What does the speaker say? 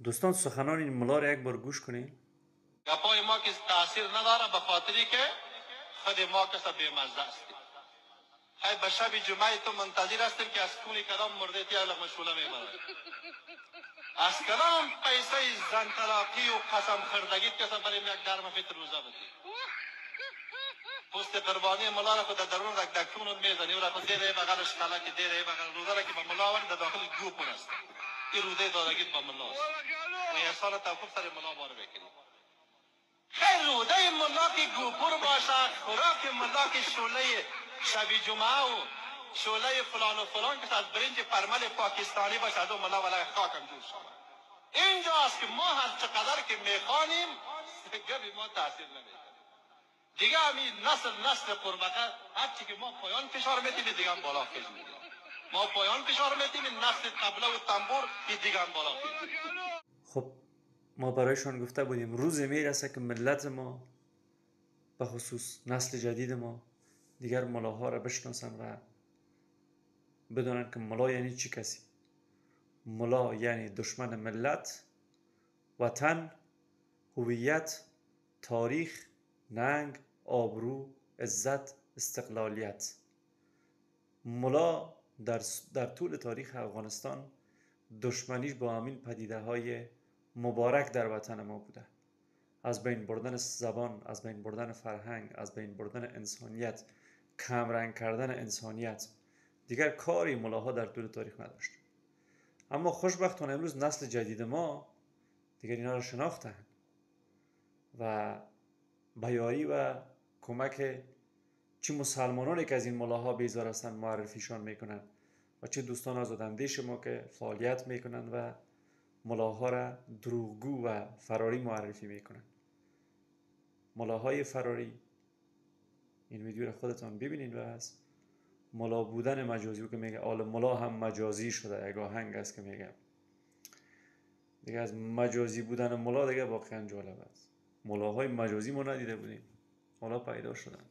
دوستان سخنان این ملا را یک بار گوش کنید. گپای ما که تاثیر نداره به خاطری که خود ما کسا بیمزه هستیم. های به شب جمعه تو منتظر هستیم که از کونی کدام مرده تیا لغم شوله میبرد. از کدام پیسه زن طلاقی و قسم خردگیت کسا بریم یک درم فیت روزه بدیم. پوست قربانی ملا را خود درون رک دکتون میزنی و را خود دیره بغلش خلق دیره بغل روزه را که به ملا ورد داخل گوپون است. این روزه دادگیت به ملا است. و یه سال توقف سر ملا بار بکنیم. خیر روده ملا که گوپور باشه، خوراک ملا که شوله شبی جمعه و شوله فلان و فلان که از برنج پرمل پاکستانی باشه، از اون ملا ولای خاکم جور شود. اینجاست که ما هر چقدر که میخوانیم گبی ما تاثیر نمیکنه. دیگه همین نسل قربقه هرچی که ما پایان فشار میتیم دیگه هم بالا خیز میدیم. ما پایان فشار میتیم نسل طبله و تنبور دیگه هم بالا خیز میدیم. خب ما برایشان گفته بودیم روز میرسه که ملت ما به خصوص نسل جدید ما دیگر ملاها را بشناسن و بدونن که ملا یعنی چی کسی. ملا یعنی دشمن ملت، وطن، هویت، تاریخ، ننگ، آبرو، عزت، استقلالیت. ملا در طول تاریخ افغانستان دشمنیش با همین پدیده های مبارک در وطن ما بوده. از بین بردن زبان، از بین بردن فرهنگ، از بین بردن انسانیت، کمرنگ کردن انسانیت. دیگر کاری ملاها در طول تاریخ نداشت. اما خوشبختانه امروز نسل جدید ما دیگر اینا را شناختند و بیاری و کمک چه مسلمانانی که از این ملاها بیزار هستند معرفیشان میکنند و چه دوستان آزاداندیش ما که فعالیت میکنند و ملاها را دروغگو و فراری معرفی میکنند. ملاهای فراری، این ویدیو را خودتان ببینید و از ملا بودن مجازی که میگه آل ملا هم مجازی شده، یک آهنگ است که میگه دیگه از مجازی بودن ملا دیگه واقعا جالب است. ملاهای مجازی ما ندیده بودیم، حالا پیدا شدن.